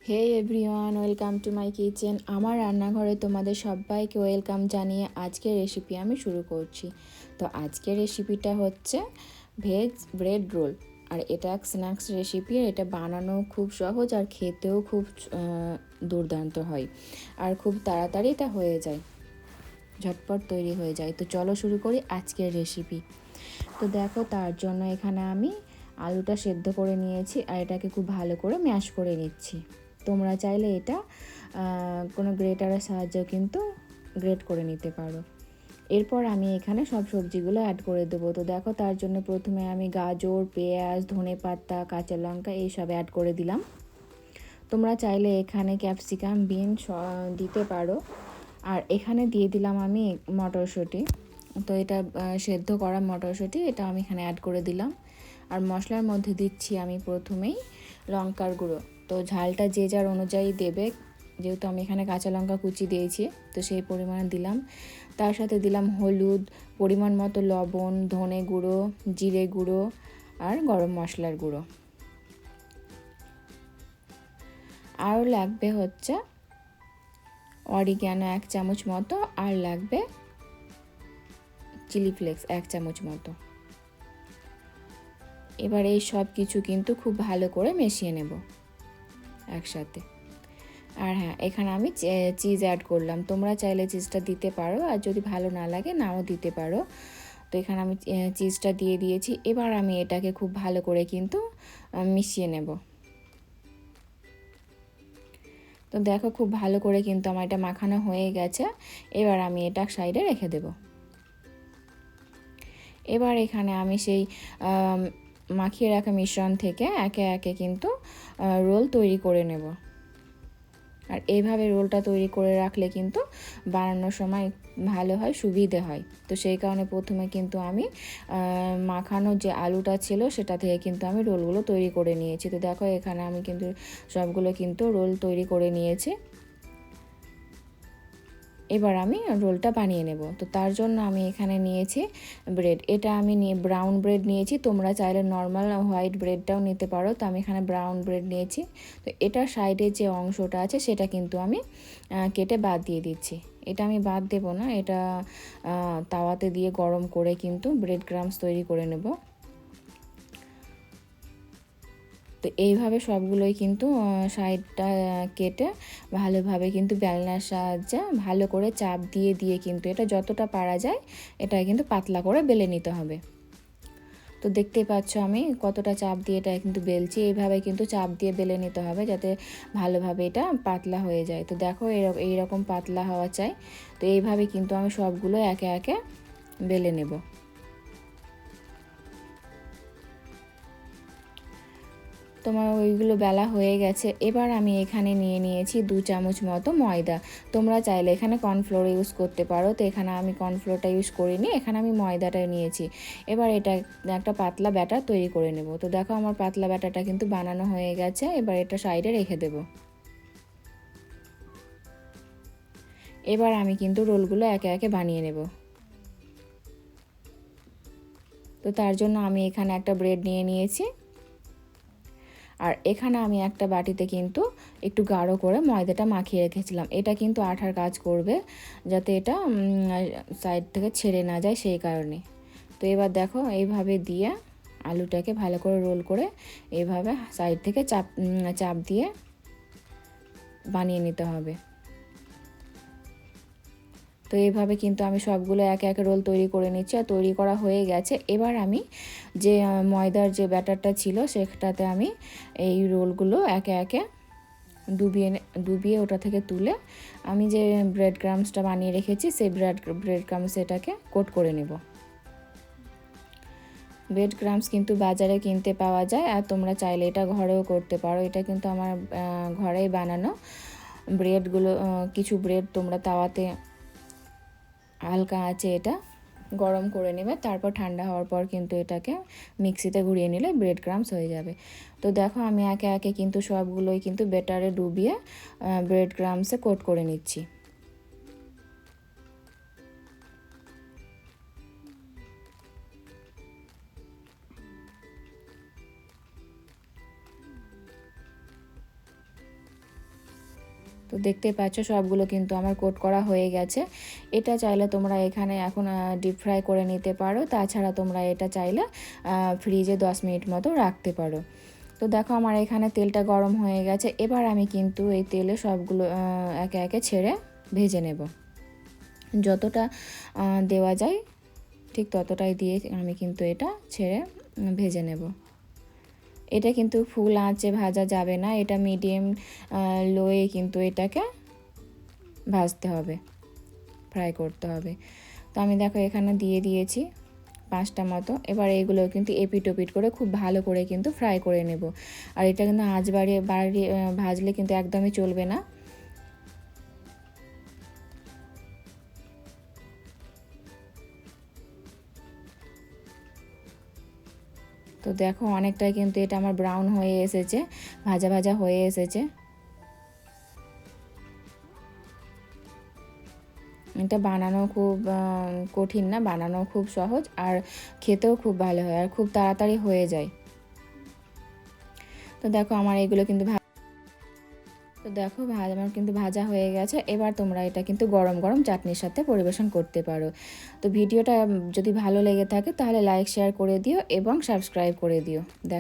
Hey everyone, welcome to my kitchen. আমার রান্নাঘরে তোমাদের সবাইকে ওয়েলকাম জানিয়ে আজকের রেসিপি আমি শুরু করছি। তো আজকের রেসিপিটা হচ্ছে ভেজ ব্রেড রোল। আর এটা এক স্ন্যাক্স রেসিপি। এটা বানানো খুব সহজ আর খেতেও খুব দুর্দান্ত হয়। আর খুব তাড়াতাড়ি এটা হয়ে যায়, ঝটপট তৈরি হয়ে যায়। তো চলো শুরু করি আজকের রেসিপি। তো দেখো, তার জন্য এখানে আমি আলুটা সেদ্ধ করে নিয়েছি আর এটাকে খুব ভালো করে ম্যাশ করে নিচ্ছি। তোমরা চাইলে এটা কোনো গ্রেটারের সাহায্যেও কিন্তু গ্রেট করে নিতে পারো। এরপর আমি এখানে সব সবজিগুলো অ্যাড করে দেবো। তো দেখো, তার জন্য প্রথমে আমি গাজর, পেঁয়াজ, ধনেপাতা, কাঁচা লঙ্কা এইসব অ্যাড করে দিলাম। তোমরা চাইলে এখানে ক্যাপসিকাম, বিনস দিতে পারো। আর এখানে দিয়ে দিলাম আমি মটরশুঁটি। তো এটা সেদ্ধ করা মটরশুঁটি, এটা আমি এখানে অ্যাড করে দিলাম। আর মশলার মধ্যে দিচ্ছি আমি প্রথমেই লঙ্কার গুঁড়ো। তো ঝালটা যে যার অনুযায়ী দেবে, যেহেতু আমি এখানে কাঁচা লঙ্কা কুচি দিয়েছি তো সেই পরিমাণে দিলাম। তার সাথে দিলাম হলুদ, পরিমাণ মতো লবণ, ধনে গুঁড়ো, জিরে গুঁড়ো আর গরম মশলার গুঁড়ো। আরও লাগবে হচ্ছে অরিগ্যানো 1 চামচ মতো, আর লাগবে চিলি ফ্লেক্স 1 চামচ মতো। এবার এই সব কিছু কিন্তু খুব ভালো করে মিশিয়ে নেব একসাথে। আর হ্যাঁ, এখানে আমি চিজ অ্যাড করলাম। তোমরা চাইলে চিজটা দিতে পারো, আর যদি ভালো না লাগে নাও দিতে পারো। তো এখানে আমি চিজটা দিয়ে দিয়েছি। এবার আমি এটাকে খুব ভালো করে কিন্তু মিশিয়ে নেব। তো দেখো, খুব ভালো করে কিন্তু আমার এটা মাখানো হয়ে গেছে। এবার আমি এটা সাইডে রেখে দেব। এবার এখানে আমি সেই মাখিয়ে রাখা মিশ্রণ থেকে একে একে কিন্তু রোল তৈরি করে নেব। আর এইভাবে রোলটা তৈরি করে রাখলে কিন্তু বানানোর সময় ভালো হয়, সুবিধে হয়। তো সেই কারণে প্রথমে কিন্তু আমি মাখানোর যে আলুটা ছিল সেটা থেকে কিন্তু আমি রোলগুলো তৈরি করে নিয়েছি। তো দেখো, এখানে আমি কিন্তু সবগুলো কিন্তু রোল তৈরি করে নিয়েছি। এবার আমি রোলটা বানিয়ে নেব। তো তার জন্য আমি এখানে নিয়েছি ব্রেড। এটা আমি ব্রাউন ব্রেড নিয়েছি। তোমরা চাইলে নর্মাল হোয়াইট ব্রেডটাও নিতে পারো। তো আমি এখানে ব্রাউন ব্রেড নিয়েছি। তো এটার সাইডে যে অংশটা আছে সেটা কিন্তু আমি কেটে বাদ দিয়ে দিচ্ছি। এটা আমি বাদ দেব না, এটা তাওয়াতে দিয়ে গরম করে কিন্তু ব্রেড ক্রাম্বস তৈরি করে নেব। তো এইভাবে সবগুলোই কিন্তু সাইডটা কেটে ভালোভাবে কিন্তু বেলনার সাহায্যে ভালো করে চাপ দিয়ে দিয়ে কিন্তু এটা যতটা পারা যায় এটা কিন্তু পাতলা করে বেলে নিতে হবে। তো দেখতেই পাচ্ছ আমি কতটা চাপ দিয়ে এটা কিন্তু বেলছি। এইভাবে কিন্তু চাপ দিয়ে বেলে নিতে হবে যাতে ভালোভাবে এটা পাতলা হয়ে যায়। তো দেখো, এইরকম পাতলা হওয়া চাই। তো এইভাবে কিন্তু আমি সবগুলো একে একে বেলে নেব। তোমার ওইগুলো বেলা হয়ে গেছে। এবার আমি এখানে নিয়ে নিয়েছি 2 চামচ মতো ময়দা। তোমরা চাইলে এখানে কর্নফ্লোর ইউজ করতে পারো। তো এখানে আমি কর্নফ্লোরটা ইউজ করিনি, এখানে আমি ময়দাটা নিয়েছি। এবার এটা একটা পাতলা ব্যাটার তৈরি করে নেব। তো দেখো, আমার পাতলা ব্যাটারটা কিন্তু বানানো হয়ে গেছে। এবার এটা সাইডে রেখে দেব। এবার আমি কিন্তু রোলগুলো একে একে বানিয়ে নেব। তো তার জন্য আমি এখানে একটা ব্রেড নিয়ে নিয়েছি। আর এখানে আমি একটা বাটিতে কিন্তু একটু গাঢ় করে ময়দাটা মাখিয়ে রেখেছিলাম। এটা কিন্তু আঠার কাজ করবে, যাতে এটা সাইড থেকে ছেড়ে না যায়, সেই কারণে। তো এবার দেখো, এইভাবে দিয়ে আলুটাকে ভালো করে রোল করে এইভাবে সাইড থেকে চাপ দিয়ে বানিয়ে নিতে হবে। তো এইভাবে কিন্তু আমি সবগুলো একে একে রোল তৈরি করে নিচ্ছি। আর তৈরি করা হয়ে গেছে। এবার আমি যে ময়দার যে ব্যাটারটা ছিল সেটাতে আমি এই রোলগুলো একে একে ডুবিয়ে ওটা থেকে তুলে আমি যে ব্রেড ক্রাম্বসটা বানিয়ে রেখেছি সেই ব্রেড ক্রাম্বস এটাকে কোট করে নেব। ব্রেড ক্রাম্বস কিন্তু বাজারে কিনতে পাওয়া যায়, আর তোমরা চাইলে এটা ঘরেও করতে পারো। এটা কিন্তু আমার ঘরেই বানানো ব্রেডগুলো। কিছু ব্রেড তোমরা তাওয়াতে হালকা আছে এটা গরম করে নেবে, তারপর ঠান্ডা হওয়ার পর কিন্তু এটাকে মিক্সিতে ঘুরিয়ে নিলে ব্রেড ক্রাম্বস হয়ে যাবে। তো দেখো, আমি একে একে কিন্তু সবগুলোই কিন্তু ব্যাটারে ডুবিয়ে ব্রেড ক্রাম্বসে কোট করে নিচ্ছি। তো দেখতে পাচ্ছ সবগুলো কিন্তু আমার কোট করা হয়ে গেছে। এটা চাইলে তোমরা এখানে এখন ডিপ ফ্রাই করে নিতে পারো, তাছাড়া তোমরা এটা চাইলে ফ্রিজে 10 মিনিট মতো রাখতে পারো। তো দেখো আমার এখানে তেলটা গরম হয়ে গেছে। এবার আমি কিন্তু এই তেলে সবগুলো একে একে ছেড়ে ভেজে নেব। যতটা দেওয়া যায় ঠিক ততটাই দিয়ে আমি কিন্তু এটা ছেড়ে ভেজে নেব। এটা কিন্তু ফুল আঁচে ভাজা যাবে না, এটা মিডিয়াম লোয়ে কিন্তু এটাকে ভাজতে হবে, ফ্রাই করতে হবে। তো আমি দেখো এখানে দিয়ে দিয়েছি 5টা মতো। এবার এইগুলো কিন্তু এপিট ওপিট করে খুব ভালো করে কিন্তু ফ্রাই করে নেব। আর এটা কিন্তু আঁচ বাড়িয়ে ভাজলে কিন্তু একদমই চলবে না। তো দেখো অনেকটাই কিন্তু এটা আমার ব্রাউন হয়ে এসেছে, ভাজা ভাজা হয়ে এসেছে। এটা বানানো খুব কঠিন না, বানানো খুব সহজ, আর খেতেও খুব ভালো হয় আর খুব তাড়াতাড়ি হয়ে যায়। তো দেখো আমার এগুলো কিন্তু আমার কিন্তু ভাজা হয়ে গেছে। এবার তোমরা এটা কিন্তু গরম গরম চাটনির সাথে পরিবেশন করতে পারো। তো ভিডিওটা যদি ভালো লেগে থাকে তাহলে লাইক শেয়ার করে দিও এবং সাবস্ক্রাইব করে দিও। দেখো